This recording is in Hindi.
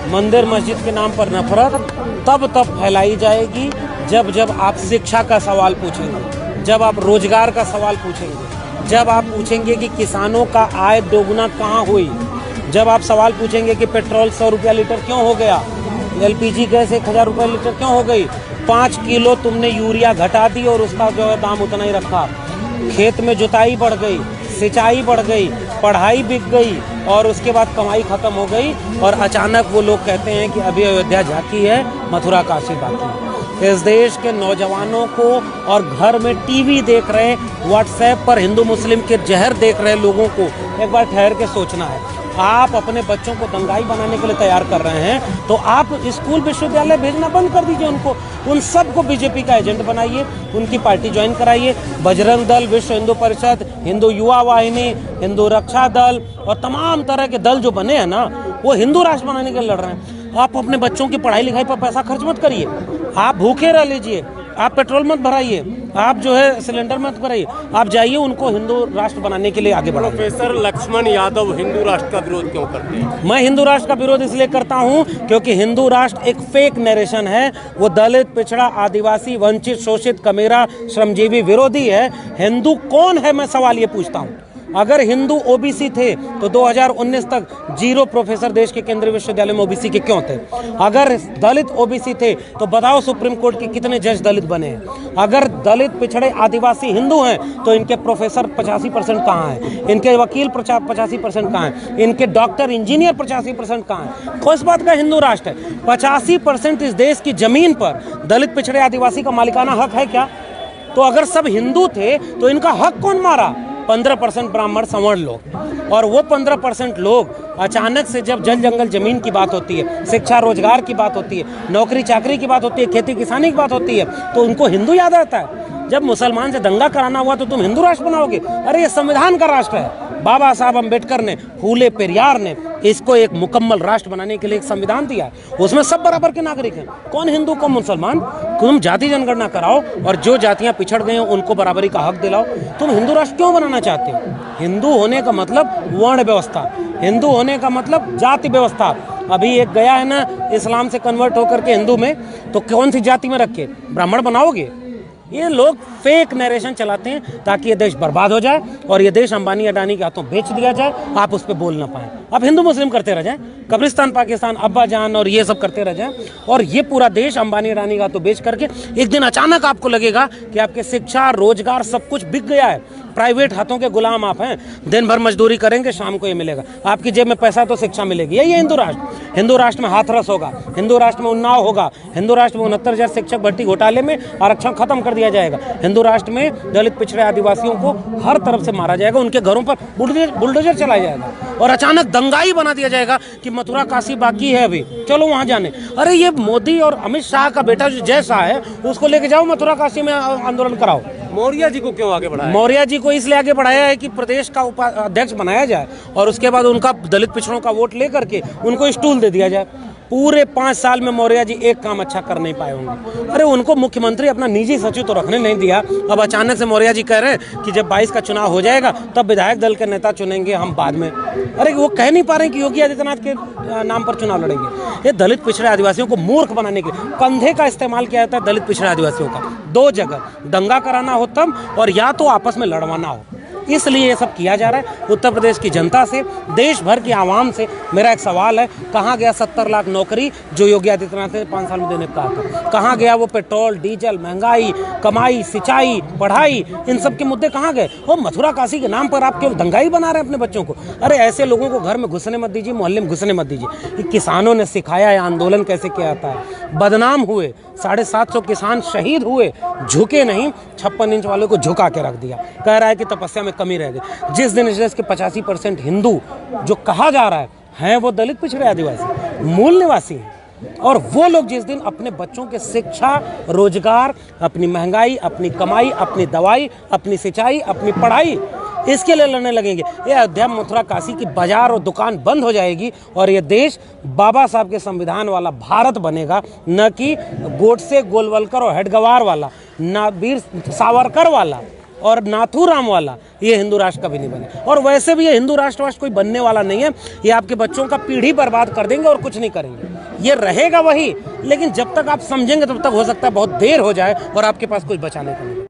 मंदिर मस्जिद के नाम पर नफरत तब फैलाई जाएगी जब आप शिक्षा का सवाल पूछेंगे, जब आप रोजगार का सवाल पूछेंगे, जब आप पूछेंगे कि किसानों का आय दोगुना कहाँ हुई, जब आप सवाल पूछेंगे कि पेट्रोल 100 रुपया लीटर क्यों हो गया, LPG गैस 1000 रुपये लीटर क्यों हो गई, 5 किलो तुमने यूरिया घटा दी और उसका जो है दाम उतना ही रखा, खेत में जुताई बढ़ गई, सिंचाई बढ़ गई, पढ़ाई बिक गई और उसके बाद कमाई खत्म हो गई और अचानक वो लोग कहते हैं कि अभी अयोध्या झांकी है, मथुरा काशी बाकी है। इस देश के नौजवानों को और घर में टीवी देख रहे, व्हाट्सएप पर हिंदू मुस्लिम के जहर देख रहे लोगों को एक बार ठहर के सोचना है। आप अपने बच्चों को दंगाई बनाने के लिए तैयार कर रहे हैं तो आप स्कूल विश्वविद्यालय भेजना बंद कर दीजिए उनको, उन सबको बीजेपी का एजेंट बनाइए, उनकी पार्टी ज्वाइन कराइए। बजरंग दल, विश्व हिंदू परिषद, हिंदू युवा वाहिनी, हिंदू रक्षा दल और तमाम तरह के दल जो बने हैं ना, वो हिंदू राष्ट्र बनाने के लिए लड़ रहे हैं। आप अपने बच्चों की पढ़ाई लिखाई पर पैसा खर्च मत करिए, आप भूखे रह लीजिए, आप पेट्रोल मत भराइए, आप जो है सिलेंडर मत भराइए, आप जाइए उनको हिंदू राष्ट्र बनाने के लिए आगे बढ़ाइए। प्रोफेसर लक्ष्मण यादव हिंदू राष्ट्र का विरोध क्यों करते हैं? मैं हिंदू राष्ट्र का विरोध इसलिए करता हूं क्योंकि हिंदू राष्ट्र एक फेक नरेशन है। वो दलित, पिछड़ा, आदिवासी, वंचित, शोषित, कमेरा, श्रमजीवी विरोधी है। हिंदू कौन है, मैं सवाल ये पूछता हूं। अगर हिंदू ओबीसी थे तो 2019 तक 0 प्रोफेसर देश के केंद्रीय विश्वविद्यालय में ओबीसी के क्यों थे? अगर दलित ओबीसी थे तो बताओ सुप्रीम कोर्ट के कितने जज दलित बने हैं? अगर दलित, पिछड़े, आदिवासी हिंदू हैं तो इनके प्रोफेसर 85% कहाँ हैं? इनके वकील 85% कहाँ हैं? इनके डॉक्टर, इंजीनियर 85% कहाँ हैं? किस बात का हिंदू राष्ट्र है? 85% इस देश की जमीन पर दलित, पिछड़े, आदिवासी का मालिकाना हक है क्या? तो अगर सब हिंदू थे तो इनका हक कौन मारा? 15% ब्राह्मण, सवर्ण लोग। और वो 15% लोग अचानक से जब जल जंगल जमीन की बात होती है, शिक्षा रोजगार की बात होती है, नौकरी चाकरी की बात होती है, खेती किसानी की बात होती है, तो उनको हिंदू याद आता है। जब मुसलमान से दंगा कराना हुआ तो तुम हिंदू राष्ट्र बनाओगे? अरे ये संविधान का राष्ट्र है। बाबा साहब अम्बेडकर ने, फूले पेरियार ने इसको एक मुकम्मल राष्ट्र बनाने के लिए एक संविधान दिया है। उसमें सब बराबर के नागरिक हैं। कौन हिंदू, कौन मुसलमान? तुम जाति जनगणना कराओ और जो जातियां पिछड़ गई हैं उनको बराबरी का हक दिलाओ। तुम हिंदू राष्ट्र क्यों बनाना चाहते हो? हिंदू होने का मतलब वर्ण व्यवस्था, हिंदू होने का मतलब जाति व्यवस्था। अभी एक गया है ना इस्लाम से कन्वर्ट होकर के हिंदू में, तो कौन सी जाति में रख के ब्राह्मण बनाओगे? ये लोग फेक नरेशन चलाते हैं ताकि ये देश बर्बाद हो जाए और ये देश अंबानी अडानी के हाथों बेच दिया जाए, आप उस पर बोल ना पाएं। आप हिंदू मुस्लिम करते रह जाएं, कब्रिस्तान, पाकिस्तान, अब्बा जान और ये सब करते रह जाएं और ये पूरा देश अंबानी अडानी के हाथों बेच करके एक दिन अचानक आपको लगेगा कि आपके शिक्षा, रोजगार सब कुछ बिक गया है। प्राइवेट हाथों के गुलाम आप हैं। दिन भर मजदूरी करेंगे, शाम को ये मिलेगा। आपकी जेब में पैसा तो शिक्षा मिलेगी। यही है हिंदू राष्ट्र। हिंदू राष्ट्र में हाथरस होगा, हिंदू राष्ट्र में उन्नाव होगा, हिंदू राष्ट्र में 69,000 शिक्षक भर्ती घोटाले में आरक्षण खत्म कर दिया जाएगा। हिंदू राष्ट्र में दलित, पिछड़े, आदिवासियों को हर तरफ से मारा जाएगा, उनके घरों पर बुलडोजर चलाया जाएगा और अचानक दंगाई बना दिया जाएगा कि मथुरा काशी बाकी है, अभी चलो वहां जाने। अरे ये मोदी और अमित शाह का बेटा जो जय शाह है उसको लेके जाओ मथुरा काशी में आंदोलन कराओ। मौर्य जी को क्यों आगे बढ़ाया? मौर्य जी को इसलिए आगे बढ़ाया है कि प्रदेश का अध्यक्ष बनाया जाए और उसके बाद उनका दलित पिछड़ों का वोट लेकर के उनको स्टूल दे दिया जाए। पूरे 5 साल में मौर्य जी एक काम अच्छा कर नहीं पाए होंगे। अरे उनको मुख्यमंत्री अपना निजी सचिव तो रखने नहीं दिया। अब अचानक से मौर्य जी कह रहे हैं कि जब 22 का चुनाव हो जाएगा तब विधायक दल के नेता चुनेंगे हम बाद में। अरे वो कह नहीं पा रहे कि योगी आदित्यनाथ के नाम पर चुनाव लड़ेंगे। ये दलित, पिछड़े, आदिवासियों को मूर्ख बनाने के कंधे का इस्तेमाल किया जाता है। दलित, पिछड़े, आदिवासियों का 2 जगह दंगा कराना हो तब, और या तो आपस में लड़वाना हो, इसलिए ये सब किया जा रहा है। उत्तर प्रदेश की जनता से, देश भर की आवाम से मेरा एक सवाल है, कहाँ गया 70 लाख नौकरी जो योगी आदित्यनाथ ने 5 साल में देने का कहा था? कहाँ गया वो पेट्रोल, डीजल, महंगाई, कमाई, सिंचाई, पढ़ाई, इन सब के मुद्दे कहाँ गए? वो मथुरा काशी के नाम पर आप केवल दंगाई बना रहे हैं अपने बच्चों को। अरे ऐसे लोगों को घर में घुसने मत दीजिए, मोहल्ले में घुसने मत दीजिए। किसानों ने सिखाया है आंदोलन कैसे किया जाता है। बदनाम हुए, 750 किसान शहीद हुए, झुके नहीं, 56 इंच वाले को झुका के रख दिया। कह रहा है कि तपस्या में कमी रह गई। जिस दिन इस देश के 85% हिंदू जो कहा जा रहा है वो दलित, पिछड़े, आदिवासी, मूल निवासी हैं। और वो लोग जिस दिन अपने बच्चों के शिक्षा, रोजगार, अपनी महंगाई, अपनी कमाई, अपनी दवाई, अपनी सिंचाई, अपनी पढ़ाई, इसके लिए लड़ने लगेंगे, ये अयोध्या, मथुरा, काशी की बाजार और दुकान बंद हो जाएगी और ये देश बाबा साहब के संविधान वाला भारत बनेगा, न कि गोडसे, गोलवलकर और हेडगवार वाला, ना वीर सावरकर वाला। और नाथूराम वाला ये हिंदू राष्ट्र कभी नहीं बने। और वैसे भी ये हिंदू राष्ट्रवाद कोई बनने वाला नहीं है, ये आपके बच्चों का पीढ़ी बर्बाद कर देंगे और कुछ नहीं करेंगे। ये रहेगा वही, लेकिन जब तक आप समझेंगे तब तक हो सकता है बहुत देर हो जाए और आपके पास कुछ बचाने को नहीं।